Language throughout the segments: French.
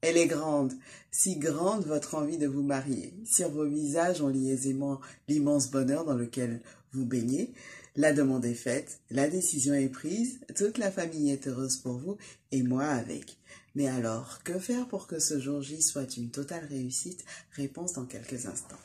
Elle est grande, si grande votre envie de vous marier. Sur vos visages, on lit aisément l'immense bonheur dans lequel vous baignez. La demande est faite, la décision est prise, toute la famille est heureuse pour vous et moi avec. Mais alors, que faire pour que ce jour J soit une totale réussite? Réponse dans quelques instants.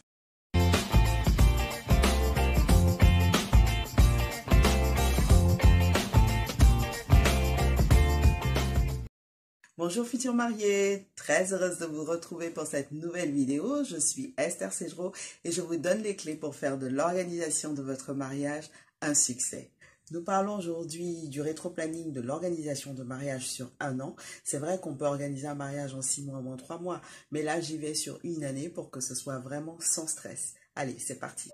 Bonjour futurs mariés, très heureuse de vous retrouver pour cette nouvelle vidéo. Je suis Esther Segereau et je vous donne les clés pour faire de l'organisation de votre mariage un succès. Nous parlons aujourd'hui du rétro-planning de l'organisation de mariage sur un an. C'est vrai qu'on peut organiser un mariage en 6 mois ou en 3 mois, mais là j'y vais sur une année pour que ce soit vraiment sans stress. Allez, c'est parti.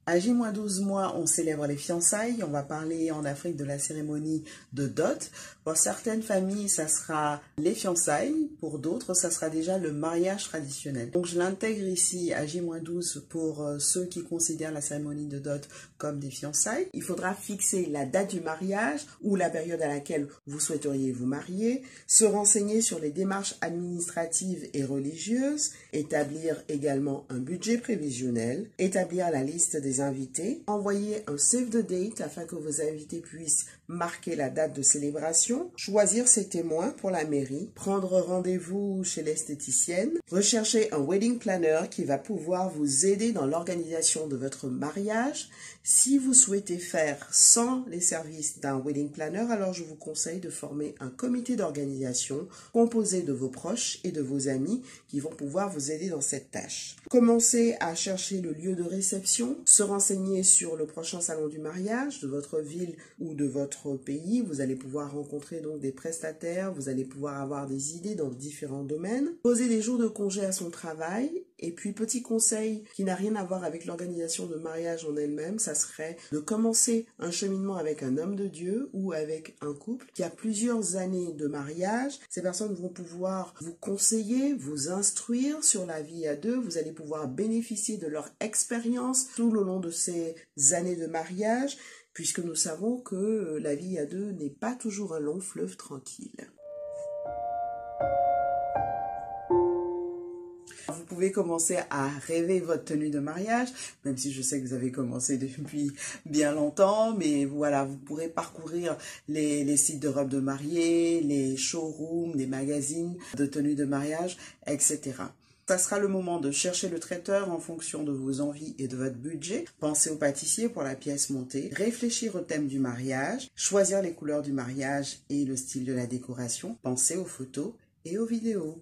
À J-12 mois, on célèbre les fiançailles. On va parler en Afrique de la cérémonie de dot. Pour certaines familles, ça sera les fiançailles. Pour d'autres, ça sera déjà le mariage traditionnel. Donc, je l'intègre ici à J-12 pour ceux qui considèrent la cérémonie de dot comme des fiançailles. Il faudra fixer la date du mariage ou la période à laquelle vous souhaiteriez vous marier, se renseigner sur les démarches administratives et religieuses, établir également un budget prévisionnel, établir la liste des invités, envoyer un save the date afin que vos invités puissent marquer la date de célébration, choisir ses témoins pour la mairie, prendre rendez-vous chez l'esthéticienne, rechercher un wedding planner qui va pouvoir vous aider dans l'organisation de votre mariage. Si vous souhaitez faire sans les services d'un wedding planner, alors je vous conseille de former un comité d'organisation composé de vos proches et de vos amis qui vont pouvoir vous aider dans cette tâche. Commencez à chercher le lieu de réception, se renseigner sur le prochain salon du mariage de votre ville ou de votre pays. Vous allez pouvoir rencontrer donc des prestataires, vous allez pouvoir avoir des idées dans différents domaines. Poser des jours de congé à son travail. Et puis, petit conseil qui n'a rien à voir avec l'organisation de mariage en elle-même, ça serait de commencer un cheminement avec un homme de Dieu ou avec un couple qui a plusieurs années de mariage. Ces personnes vont pouvoir vous conseiller, vous instruire sur la vie à deux. Vous allez pouvoir bénéficier de leur expérience tout le long de ces années de mariage, puisque nous savons que la vie à deux n'est pas toujours un long fleuve tranquille. Vous pouvez commencer à rêver votre tenue de mariage, même si je sais que vous avez commencé depuis bien longtemps, mais voilà, vous pourrez parcourir les sites de robes de mariée, les showrooms, les magazines de tenues de mariage, etc. Ça sera le moment de chercher le traiteur en fonction de vos envies et de votre budget. Pensez au pâtissier pour la pièce montée. Réfléchir au thème du mariage. Choisir les couleurs du mariage et le style de la décoration. Pensez aux photos et aux vidéos.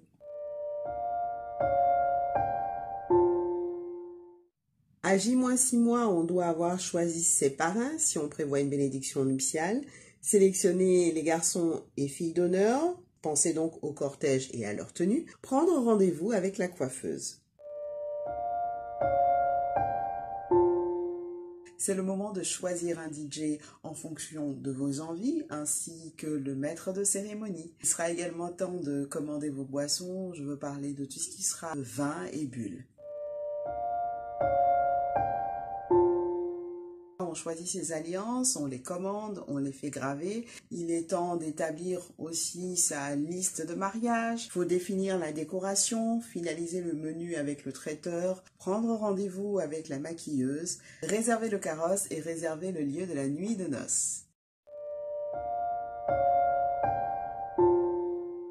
À J-6 mois, on doit avoir choisi ses parrains si on prévoit une bénédiction nuptiale. Sélectionner les garçons et filles d'honneur. Pensez donc au cortège et à leur tenue. Prendre rendez-vous avec la coiffeuse. C'est le moment de choisir un DJ en fonction de vos envies ainsi que le maître de cérémonie. Il sera également temps de commander vos boissons. Je veux parler de tout ce qui sera vin et bulles. On choisit ses alliances, on les commande, on les fait graver. Il est temps d'établir aussi sa liste de mariage. Il faut définir la décoration, finaliser le menu avec le traiteur, prendre rendez-vous avec la maquilleuse, réserver le carrosse et réserver le lieu de la nuit de noces.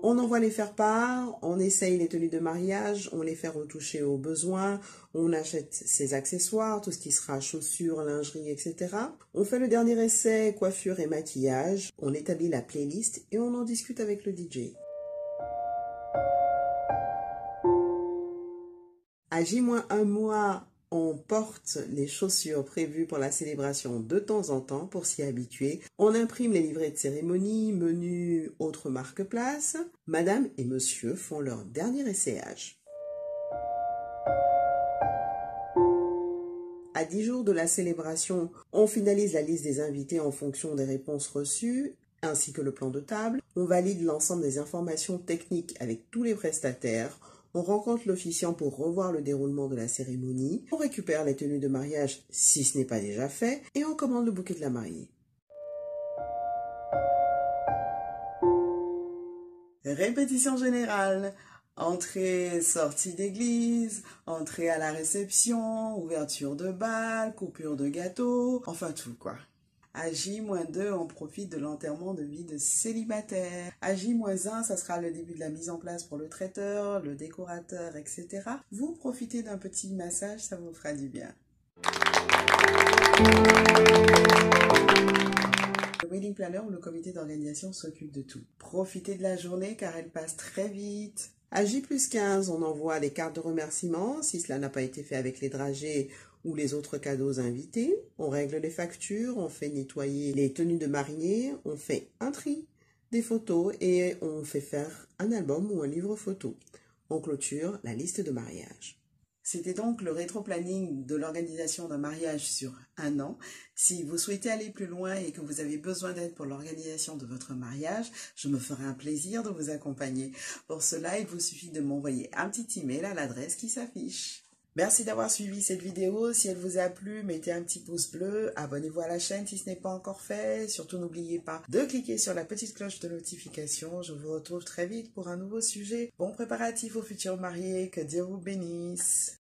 On envoie les faire-part, on essaye les tenues de mariage, on les fait retoucher aux besoins, on achète ses accessoires, tout ce qui sera chaussures, lingerie, etc. On fait le dernier essai, coiffure et maquillage, on établit la playlist et on en discute avec le DJ. À J-1 mois, on porte les chaussures prévues pour la célébration de temps en temps pour s'y habituer. On imprime les livrets de cérémonie, menus, autres marque-place. Madame et monsieur font leur dernier essayage. À 10 jours de la célébration, on finalise la liste des invités en fonction des réponses reçues, ainsi que le plan de table. On valide l'ensemble des informations techniques avec tous les prestataires. On rencontre l'officiant pour revoir le déroulement de la cérémonie. On récupère les tenues de mariage si ce n'est pas déjà fait. Et on commande le bouquet de la mariée. répétition générale, entrée, sortie d'église, entrée à la réception, ouverture de bal, coupure de gâteau, enfin tout quoi. À J-2, on profite de l'enterrement de vie de célibataire. À J-1, ça sera le début de la mise en place pour le traiteur, le décorateur, etc. Vous profitez d'un petit massage, ça vous fera du bien. Le wedding planner ou le comité d'organisation s'occupe de tout. Profitez de la journée car elle passe très vite. À J+15, on envoie les cartes de remerciement si cela n'a pas été fait avec les dragées ou les autres cadeaux invités. On règle les factures, on fait nettoyer les tenues de mariée, on fait un tri des photos et on fait faire un album ou un livre photo. On clôture la liste de mariage. C'était donc le rétro-planning de l'organisation d'un mariage sur un an. Si vous souhaitez aller plus loin et que vous avez besoin d'aide pour l'organisation de votre mariage, je me ferai un plaisir de vous accompagner. Pour cela, il vous suffit de m'envoyer un petit email à l'adresse qui s'affiche. Merci d'avoir suivi cette vidéo. Si elle vous a plu, mettez un petit pouce bleu, abonnez-vous à la chaîne si ce n'est pas encore fait. Surtout, n'oubliez pas de cliquer sur la petite cloche de notification. Je vous retrouve très vite pour un nouveau sujet. Bon préparatif aux futurs mariés, que Dieu vous bénisse.